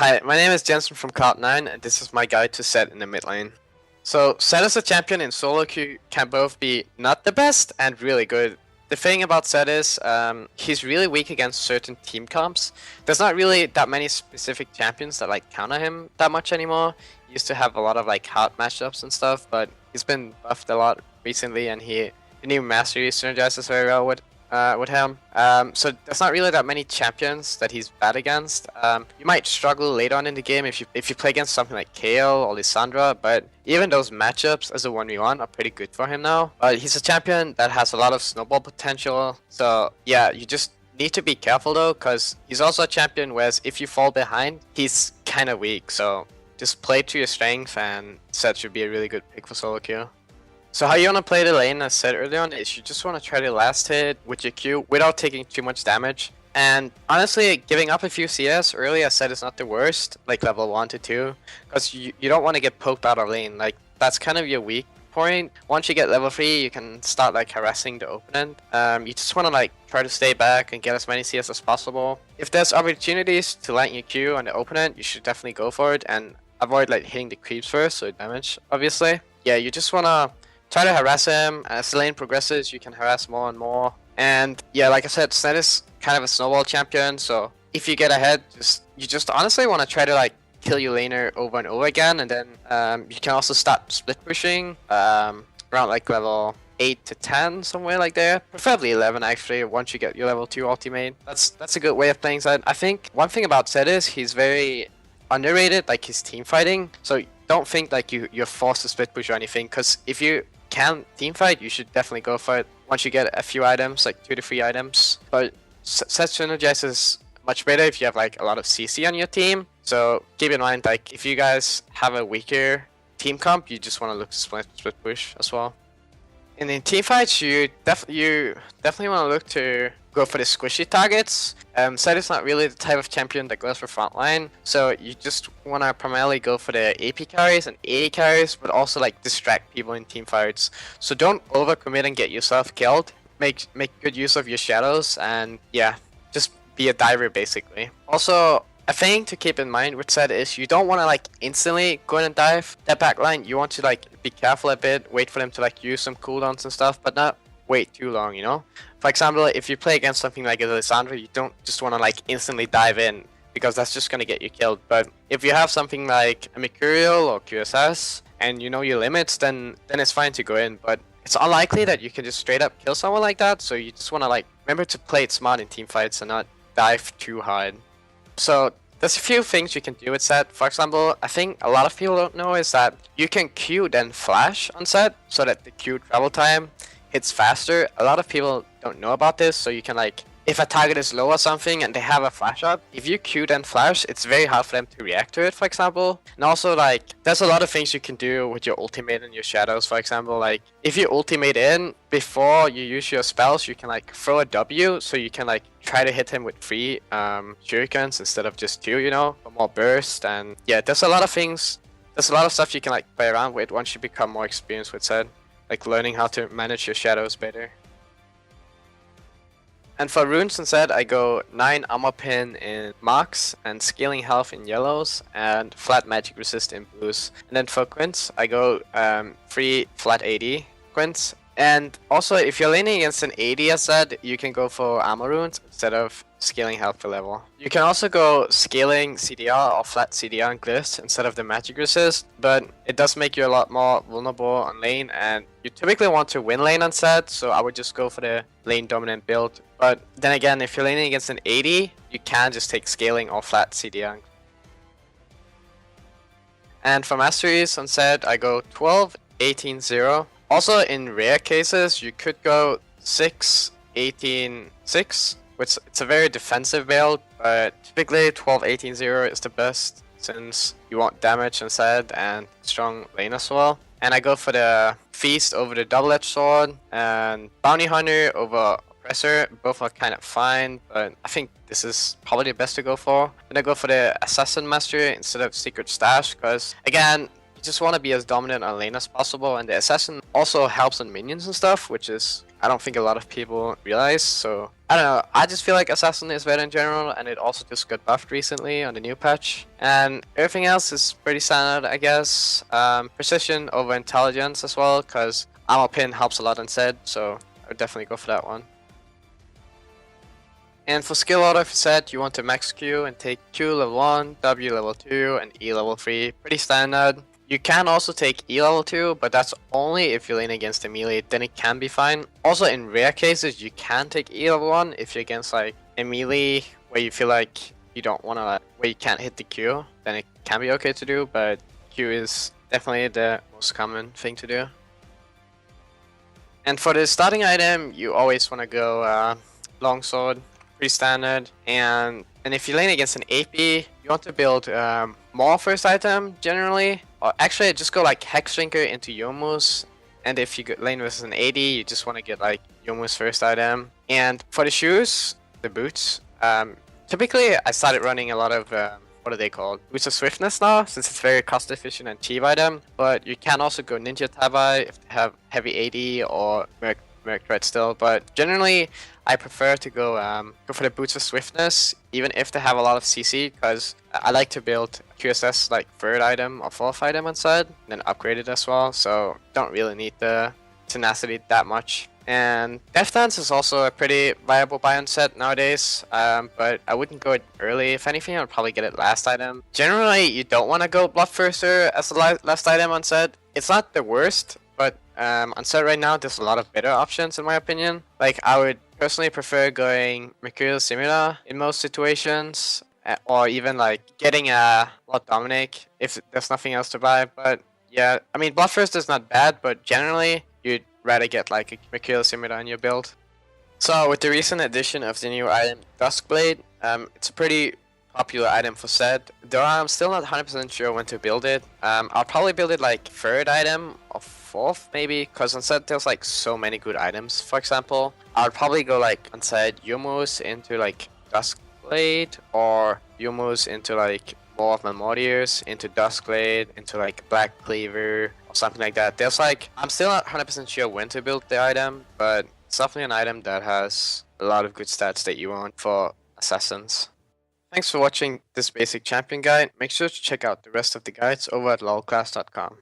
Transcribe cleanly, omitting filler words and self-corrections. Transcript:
Hi, my name is Jensen from Cloud9, and this is my guide to Zed in the mid lane. So, Zed as a champion in solo queue can both be not the best and really good. The thing about Zed is, he's really weak against certain team comps. There's not really that many specific champions that like counter him that much anymore. He used to have a lot of like hard matchups and stuff, but he's been buffed a lot recently, and the new mastery synergizes very well with him. So there's not really that many champions that he's bad against. You might struggle later on in the game if you play against something like Kayle or Lissandra, but even those matchups as a 1v1 are pretty good for him now. But he's a champion that has a lot of snowball potential, so yeah, you just need to be careful though, because he's also a champion whereas if you fall behind, he's kind of weak, so just play to your strength, and Zed should be a really good pick for solo queue. So how you want to play the lane, as I said earlier on, is you just want to try to last hit with your Q without taking too much damage. And honestly, giving up a few CS early, as I said, is not the worst, like level 1 to 2. Because you don't want to get poked out of lane, like that's kind of your weak point. Once you get level 3, you can start like harassing the opponent. You just want to like try to stay back and get as many CS as possible. If there's opportunities to land your Q on the opponent, you should definitely go for it and avoid like hitting the creeps first, so damage, obviously. Yeah, you just want to try to harass him. As the lane progresses, you can harass more and more. And yeah, like I said, Zed is kind of a snowball champion, so if you get ahead, you just honestly want to try to like kill your laner over and over again, and then you can also start split pushing around like level 8 to 10, somewhere like there. Preferably 11 actually, once you get your level 2 ultimate. That's a good way of playing Zed. I think one thing about Zed is he's very underrated, like his team fighting. So don't think like you're forced to split push or anything, because if you can team fight, you should definitely go for it once you get a few items, like 2 to 3 items. But Zed synergizes much better if you have like a lot of CC on your team. So keep in mind, like if you guys have a weaker team comp, you just want to look to split push as well. And in team fights, you definitely want to look to go for the squishy targets. Zed is not really the type of champion that goes for frontline, so you just want to primarily go for the AP carries and AD carries, but also like distract people in team fights. So don't overcommit and get yourself killed. Make good use of your shadows, and yeah, just be a diver basically. Also, a thing to keep in mind with Zed is you don't want to like instantly go in and dive that backline. You want to like be careful a bit, wait for them to like use some cooldowns and stuff, but not wait too long, you know? For example, if you play against something like a Lissandra, you don't just want to like instantly dive in, because that's just going to get you killed. But if you have something like a Mercurial or QSS and you know your limits, then it's fine to go in. But it's unlikely that you can just straight up kill someone like that, so you just want to like remember to play it smart in team fights and not dive too hard. So there's a few things you can do with Zed. For example, I think a lot of people don't know is that you can Q then flash on Zed, so that the Q travel time hits faster. A lot of people don't know about this, so you can like, if a target is low or something and they have a flash up, if you Q then flash, it's very hard for them to react to it, for example. And also like, there's a lot of things you can do with your ultimate and your shadows. For example, like if you ultimate in before you use your spells, you can like throw a W, so you can like try to hit him with 3 shurikens instead of just 2, you know, for more burst. And yeah, there's a lot of things, there's a lot of stuff you can like play around with once you become more experienced with Zed, like learning how to manage your shadows better. And for runes and Zed, I go 9 armor pin in marks and scaling health in yellows and flat magic resist in blues. And then for quints, I go 3 flat 80 quints. And also, if you're laning against an 80 as Zed, you can go for armor runes instead of scaling health per level. You can also go scaling CDR or flat CDR and glyphs instead of the magic resist, but it does make you a lot more vulnerable on lane, and you typically want to win lane on Zed, so I would just go for the lane dominant build. But then again, if you're laning against an 80, you can just take scaling or flat CDR. And for masteries on Zed, I go 12, 18, 0. Also, in rare cases, you could go 6, 18, 6. It's a very defensive build, but typically 12, 18, 0 is the best, since you want damage on Zed and strong lane as well. And I go for the Feast over the double-edged sword, and Bounty Hunter over Oppressor. Both are kind of fine, but I think this is probably the best to go for. Then I go for the Assassin Mastery instead of Secret Stash, because again, you just want to be as dominant on lane as possible, and the Assassin also helps on minions and stuff, which is I don't think a lot of people realize. So I don't know. I just feel like Assassin is better in general, and it also just got buffed recently on the new patch. And everything else is pretty standard, I guess. Precision over intelligence as well, because armor pin helps a lot instead. So I would definitely go for that one. And for skill order for set, you want to max Q and take Q level 1, W level 2, and E level 3. Pretty standard. You can also take E level 2, but that's only if you lane against a melee, then it can be fine. Also, in rare cases, you can take E level 1 if you're against like a melee where you feel like you don't want to, where you can't hit the Q, then it can be okay to do, but Q is definitely the most common thing to do. And for the starting item, you always want to go longsword. Pretty standard, and if you lane against an AP, you want to build more first item generally, or actually just go like Hex Shrinker into Yomu's, and if you lane versus an AD, you just want to get like Yomu's first item. And for the shoes, the boots, typically I started running a lot of what are they called? Boots of Swiftness now, since it's very cost efficient and cheap item, but you can also go Ninja Tabai if they have heavy AD or Merc Threat still, but generally I prefer to go for the Boots of Swiftness, even if they have a lot of CC, because I like to build QSS like third item or fourth item inside, and then upgrade it as well, so don't really need the tenacity that much. And Death Dance is also a pretty viable buy on set nowadays, but I wouldn't go it early. If anything, I would probably get it last item. Generally, you don't want to go Bloodthirster as the last item on set. It's not the worst, but on set right now, there's a lot of better options in my opinion. Like, I would personally prefer going Mercurial Simula in most situations, or even like getting a Blood Dominic if there's nothing else to buy. But yeah, I mean, Bloodthirster is not bad, but generally, you'd rather get like a Mercurial Simula in your build. So with the recent addition of the new item Duskblade, it's a pretty popular item for set, though I'm still not 100% sure when to build it. I'll probably build it like third item or fourth maybe, because on set there's like so many good items. For example, I'll probably go like on set Yomu's into like Duskblade, or Yomu's into like more of my Mortiers, into Duskblade, into like Black Cleaver, or something like that. There's like, I'm still not 100% sure when to build the item, but it's definitely an item that has a lot of good stats that you want for assassins. Thanks for watching this basic champion guide. Make sure to check out the rest of the guides over at lolclass.com.